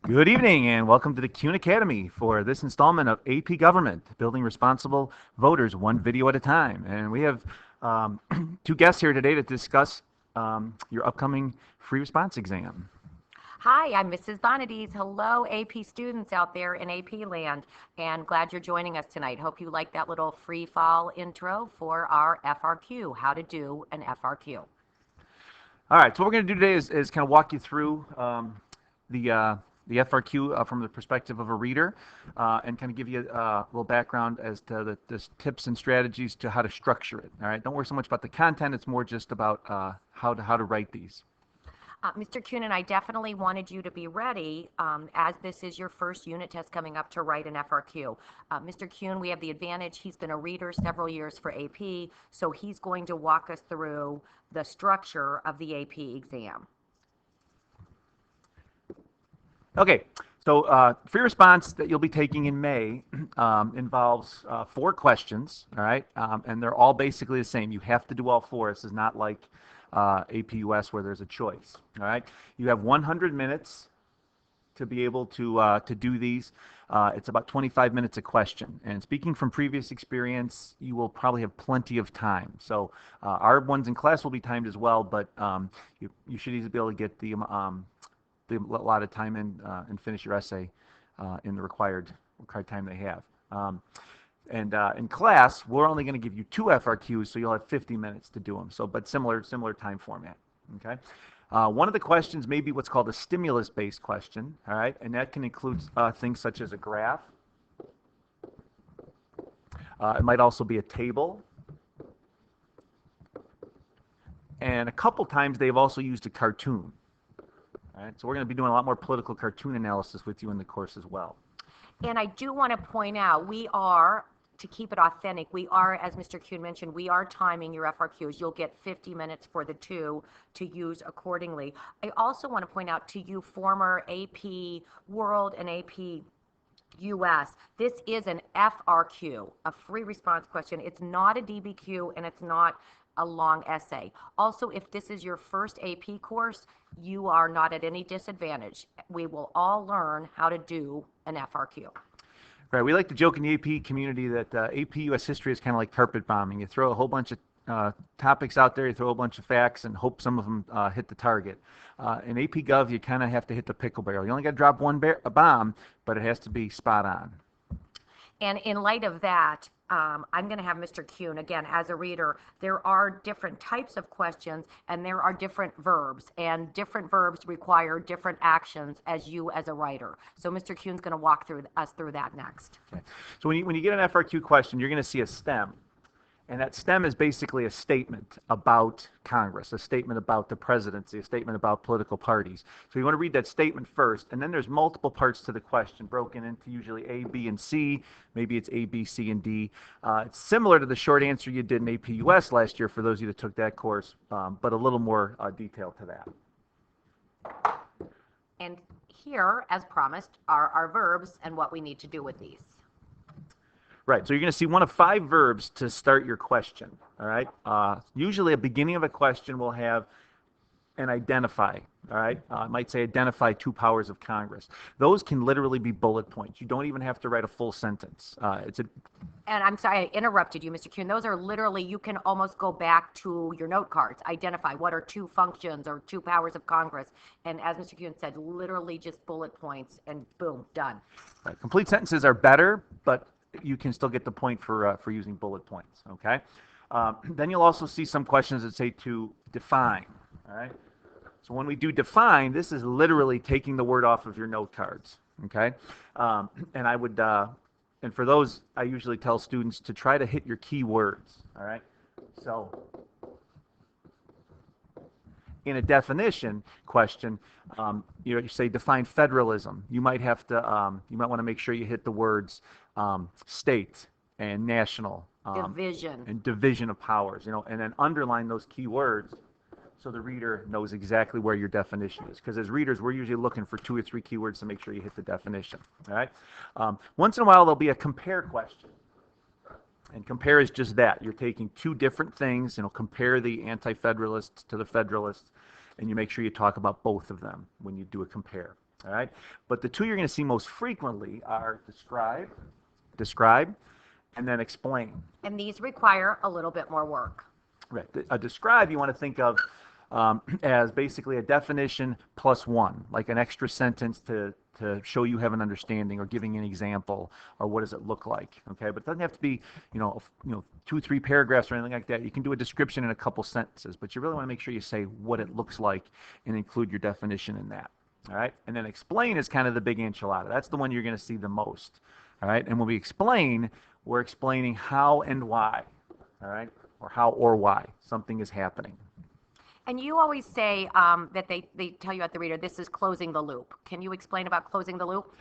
Good evening and welcome to the Kuhn Academy for this installment of AP Government, Building Responsible Voters one video at a time. And we have two guests here today to discuss your upcoming free response exam. Hi, I'm Mrs. Bonadies. Hello, AP students out there in AP land, and glad you're joining us tonight. Hope you like that little free fall intro for our FRQ, how to do an FRQ. All right, so what we're going to do today is kind of walk you through the FRQ from the perspective of a reader and kind of give you a little background as to the tips and strategies to how to structure it. All right, don't worry so much about the content, it's more just about how to write these. Mr. Kuhn and I definitely wanted you to be ready as this is your first unit test coming up to write an FRQ. Mr. Kuhn, we have the advantage, he's been a reader several years for AP, so he's going to walk us through the structure of the AP exam. Okay, so free response that you'll be taking in May involves 4 questions, all right, and they're all basically the same. You have to do all 4. This is not like AP US where there's a choice, all right. You have 100 minutes to be able to do these. It's about 25 minutes a question, and speaking from previous experience, you will probably have plenty of time. So our ones in class will be timed as well, but you should easily be able to get the allotted time in and finish your essay in the required time they have. And in class, we're only going to give you 2 FRQs, so you'll have 50 minutes to do them. So, but similar time format. Okay. One of the questions may be what's called a stimulus-based question. All right, and that can include things such as a graph. It might also be a table. And a couple times they've also used a cartoon. All right, so we're going to be doing a lot more political cartoon analysis with you in the course as well. And I do want to point out, we are, to keep it authentic, we are, as Mr. Kuhn mentioned, we are timing your FRQs. You'll get 50 minutes for the 2 to use accordingly. I also want to point out to you former AP World and AP US, this is an FRQ, a free response question. It's not a DBQ and it's not a long essay. Also, if this is your first AP course, you are not at any disadvantage. We will all learn how to do an FRQ. Right, we like to joke in the AP community that AP US history is kind of like carpet bombing. You throw a whole bunch of topics out there, you throw a bunch of facts and hope some of them hit the target. In AP Gov, you kind of have to hit the pickle barrel. You only got to drop a bomb, but it has to be spot on. And in light of that, I'm going to have Mr. Kuhn, again, as a reader, there are different types of questions and there are different verbs, and different verbs require different actions as you as a writer. So Mr. Kuhn's going to walk us through that next. Okay. So when you get an FRQ question, you're going to see a stem. And that stem is basically a statement about Congress, a statement about the presidency, a statement about political parties. So you want to read that statement first, and then there's multiple parts to the question broken into usually A, B, and C. Maybe it's A, B, C, and D. It's similar to the short answer you did in AP US last year for those of you that took that course, but a little more detail to that. And here, as promised, are our verbs and what we need to do with these. Right, so you're going to see one of 5 verbs to start your question, all right? Usually a beginning of a question will have an identify, all right? It might say identify 2 powers of Congress. Those can literally be bullet points. You don't even have to write a full sentence. And I'm sorry, I interrupted you, Mr. Kuhn. Those are literally, you can almost go back to your note cards. Identify what are 2 functions or 2 powers of Congress. And as Mr. Kuhn said, literally just bullet points and boom, done. Right. Complete sentences are better, but you can still get the point for using bullet points, okay? Then you'll also see some questions that say to define, all right? So when we do define, this is literally taking the word off of your note cards, okay? And I would, and for those, I usually tell students to try to hit your key words, all right? So in a definition question, you say define federalism. You might have to, you might want to make sure you hit the words state and national, division, and division of powers, and then underline those key words so the reader knows exactly where your definition is. Because as readers, we're usually looking for 2 or 3 keywords to make sure you hit the definition. All right. Once in a while, there'll be a compare question. And compare is just that. You're taking 2 different things, compare the anti-federalists to the federalists. and you make sure you talk about both of them when you do a compare. All right, but the two you're going to see most frequently are describe, and then explain. And these require a little bit more work. Right. A describe you want to think of as basically a definition plus one, like an extra sentence to show you have an understanding or giving an example or what does it look like. Okay, but it doesn't have to be 2-3 paragraphs or anything like that. You can do a description in a couple sentences, but you really want to make sure you say what it looks like and include your definition in that. All right, and then explain is kind of the big enchilada. That's the one you're going to see the most. All right, and when we explain, we're explaining how and why. All right, or how or why something is happening. And you always say that they tell you at the reader, this is closing the loop. Can you explain about closing the loop?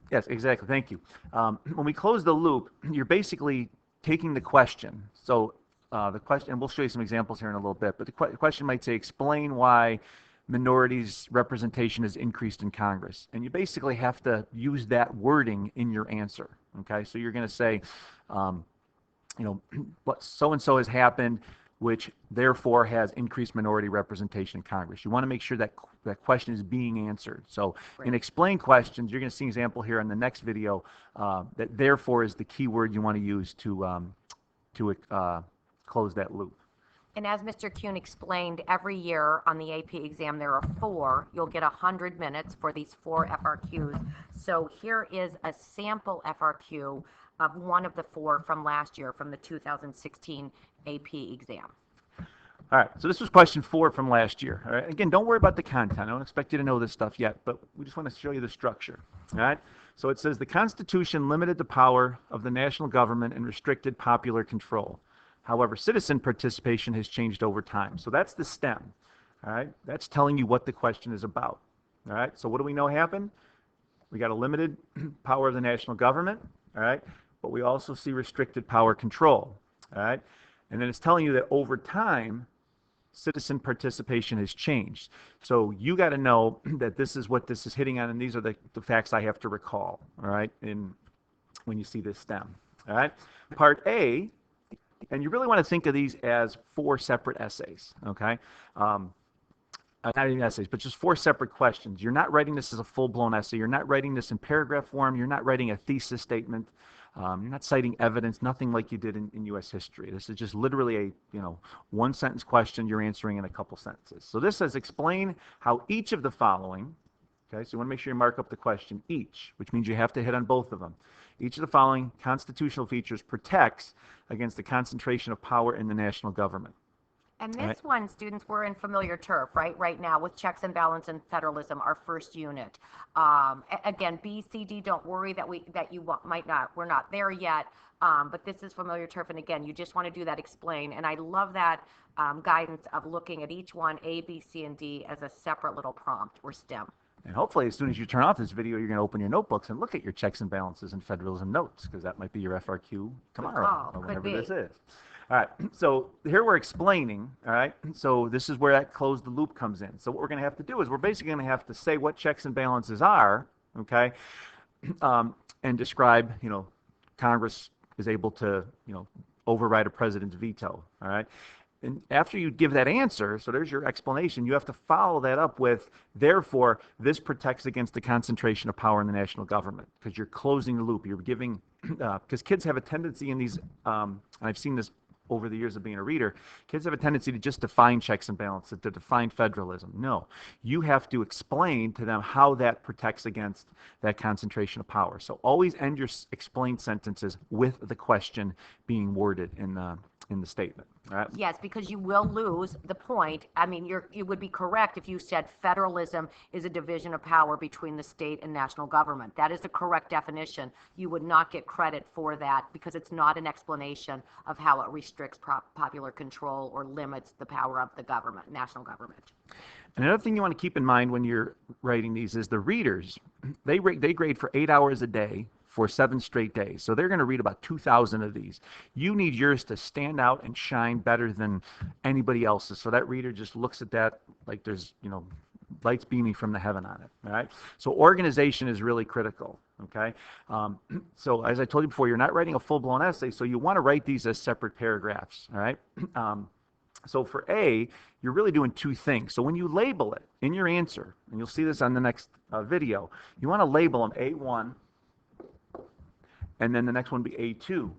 Yes, exactly. Thank you. When we close the loop, you're basically taking the question. So the question, and we'll show you some examples here in a little bit, but the question might say, explain why minorities representation has increased in Congress. And you basically have to use that wording in your answer. Okay, so you're going to say, what so-and-so has happened, which therefore has increased minority representation in Congress. You want to make sure that that question is being answered. So in explain questions, you're going to see an example here in the next video that therefore is the key word you want to use to close that loop. And as Mr. Kuhn explained, every year on the AP exam there are 4. You'll get 100 minutes for these 4 FRQs. So here is a sample FRQ of one of the 4 from last year, from the 2016 AP exam. All right, so this was question 4 from last year. All right, again, don't worry about the content. I don't expect you to know this stuff yet, but we just want to show you the structure. All right, so it says the Constitution limited the power of the national government and restricted popular control. However, citizen participation has changed over time. So that's the stem. All right, that's telling you what the question is about. All right, so what do we know happened? We got a limited power of the national government. All right, but we also see restricted power control. All right, and then it's telling you that over time, citizen participation has changed. So you got to know that this is what this is hitting on, and these are the facts I have to recall. All right, when you see this stem. All right, part A. And you really want to think of these as 4 separate essays, okay? Not even essays, but just 4 separate questions. You're not writing this as a full-blown essay. You're not writing this in paragraph form. You're not writing a thesis statement. You're not citing evidence, nothing like you did in U.S. history. This is just literally a, one-sentence question you're answering in a couple sentences. So this says explain how each of the following, okay? So you want to make sure you mark up the question each, which means you have to hit on both of them. Each of the following constitutional features protects against the concentration of power in the national government. And this one, students, we're in familiar turf, right? Right now with checks and balance and federalism, our first unit. Again, B, C, D, don't worry that you might not. We're not there yet, but this is familiar turf. And again, you just want to do that explain. And I love that guidance of looking at each one, A, B, C, and D, as a separate little prompt or STEM. And hopefully, as soon as you turn off this video, you're going to open your notebooks and look at your checks and balances and federalism notes, because that might be your FRQ tomorrow or whenever this is. All right, so here we're explaining, all right? So this is where that close the loop comes in. So what we're going to have to do is we're basically going to have to say what checks and balances are, okay, and describe, Congress is able to, override a president's veto, all right? And after you give that answer, so there's your explanation, you have to follow that up with, therefore, this protects against the concentration of power in the national government, because you're closing the loop. You're giving, because kids have a tendency in these, and I've seen this over the years of being a reader, kids have a tendency to just define checks and balances, to define federalism. No, you have to explain to them how that protects against that concentration of power. So always end your explained sentences with the question being worded in the statement. Right? Yes, because you will lose the point. I mean, you would be correct if you said federalism is a division of power between the state and national government. That is the correct definition. You would not get credit for that because it's not an explanation of how it restricts popular control or limits the power of the government, national government. And another thing you want to keep in mind when you're writing these is the readers, they grade for 8 hours a day for 7 straight days. So they're going to read about 2,000 of these. You need yours to stand out and shine better than anybody else's. So that reader just looks at that like there's, lights beaming from the heaven on it. All right. So organization is really critical. Okay. So as I told you before, you're not writing a full-blown essay, so you want to write these as separate paragraphs. All right. So for A, you're really doing two things. So when you label it in your answer, and you'll see this on the next video, you want to label them A1, and then the next one be A2.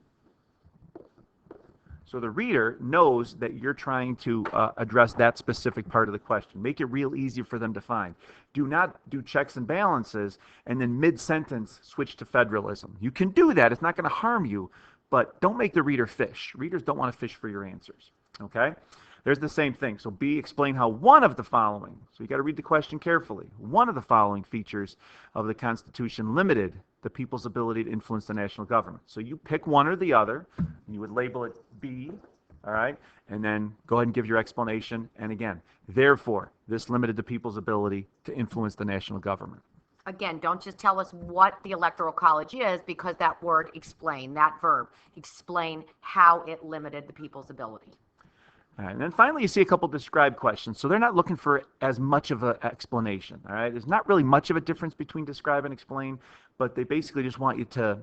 So the reader knows that you're trying to address that specific part of the question. Make it real easy for them to find. Do not do checks and balances and then mid-sentence switch to federalism. You can do that. It's not going to harm you, but don't make the reader fish. Readers don't want to fish for your answers. Okay? There's the same thing. So B, explain how one of the following, so you got to read the question carefully, one of the following features of the Constitution limited the people's ability to influence the national government. So you pick one or the other, and you would label it B, all right, and then go ahead and give your explanation. And again, therefore, this limited the people's ability to influence the national government. Again, don't just tell us what the Electoral College is, because that word explain, that verb, explain how it limited the people's ability. All right, and then finally, you see a couple describe questions. So they're not looking for as much of an explanation. All right, there's not really much of a difference between describe and explain, but they basically just want you to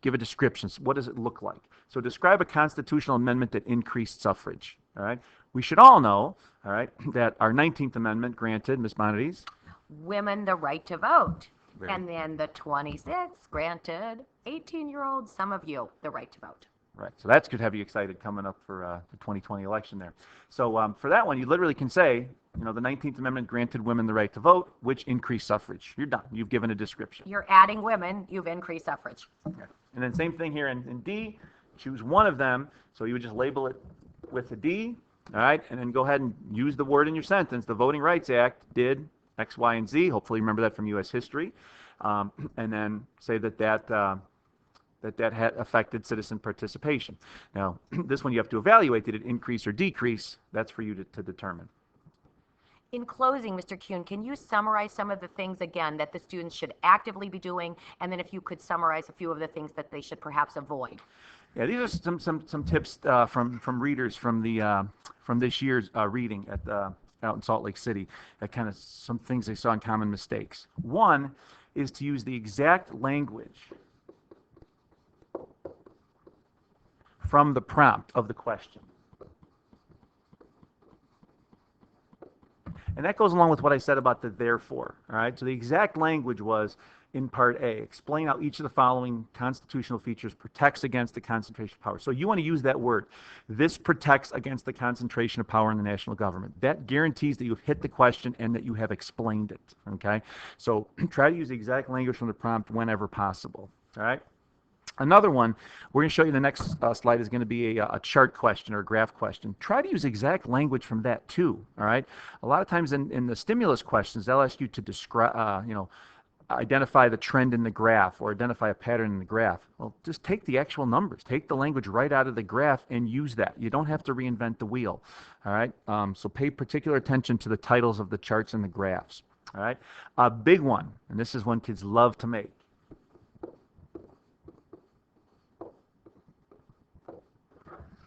give a description. So what does it look like? So describe a constitutional amendment that increased suffrage. All right, we should all know, all right, that our 19th Amendment granted, Ms. Bonadies, women the right to vote. Right. And then the 26th granted 18-year-olds, some of you, the right to vote. Right, so that could have you excited coming up for the 2020 election there. So for that one, you literally can say, you know, the 19th Amendment granted women the right to vote, which increased suffrage. You're done. You've given a description. You're adding women, you've increased suffrage. Okay. And then same thing here in D, choose one of them. So you would just label it with a D, all right, and then go ahead and use the word in your sentence. The Voting Rights Act did X, Y, and Z. Hopefully you remember that from U.S. history. And then say that had affected citizen participation. Now, this one you have to evaluate. Did it increase or decrease? That's for you to determine. In closing, Mr. Kuhn, can you summarize some of the things, again, that the students should actively be doing, and then if you could summarize a few of the things that they should perhaps avoid? Yeah, these are some tips from readers from this year's reading out in Salt Lake City. That kind of some things they saw in common mistakes. One is to use the exact language from the prompt of the question. And that goes along with what I said about the therefore. All right. So the exact language was in part A, explain how each of the following constitutional features protects against the concentration of power. So you want to use that word. This protects against the concentration of power in the national government. That guarantees that you've hit the question and that you have explained it. Okay. So try to use the exact language from the prompt whenever possible. All right. Another one, we're going to show you the next slide is going to be a chart question or a graph question. Try to use exact language from that too, all right? A lot of times in the stimulus questions, they'll ask you to describe, identify the trend in the graph or identify a pattern in the graph. Well, just take the actual numbers. Take the language right out of the graph and use that. You don't have to reinvent the wheel, all right? So pay particular attention to the titles of the charts and the graphs, all right? A big one, and this is one kids love to make.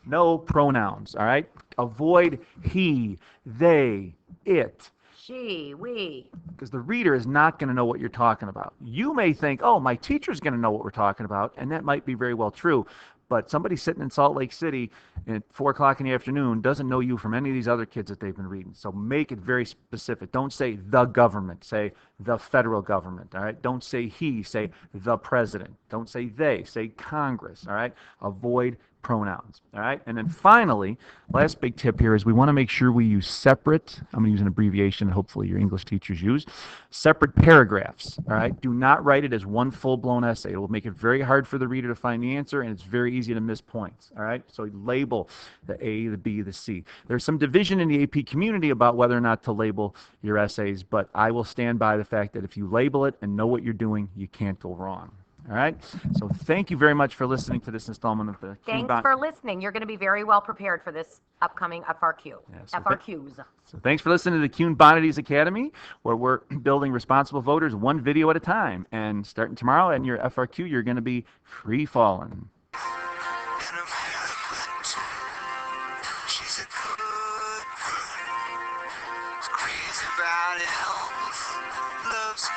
No pronouns, all right? Avoid he, they, it. She, we. Because the reader is not going to know what you're talking about. You may think, oh, my teacher's going to know what we're talking about, and that might be very well true. But somebody sitting in Salt Lake City at 4 o'clock in the afternoon doesn't know you from any of these other kids that they've been reading. So make it very specific. Don't say the government. Say the federal government. All right. Don't say he. Say the president. Don't say they. Say Congress. All right. Avoid pronouns. All right. And then finally, last big tip here is we want to make sure we use separate, I'm going to use an abbreviation hopefully your English teachers use, separate paragraphs. All right. Do not write it as one full-blown essay. It will make it very hard for the reader to find the answer, and it's very easy to miss points. All right. So label the A, the B, the C. There's some division in the AP community about whether or not to label your essays, but I will stand by the fact that if you label it and know what you're doing, you can't go wrong. All right. So thank you very much for listening to this installment of the Thanks for listening. You're going to be very well prepared for this upcoming FRQ. Yeah, FRQs. So thanks for listening to the Kuhn Bonadies Academy, where we're building responsible voters one video at a time. And starting tomorrow in your FRQ, you're going to be free falling. She's a good girl. Crazy about health. Loves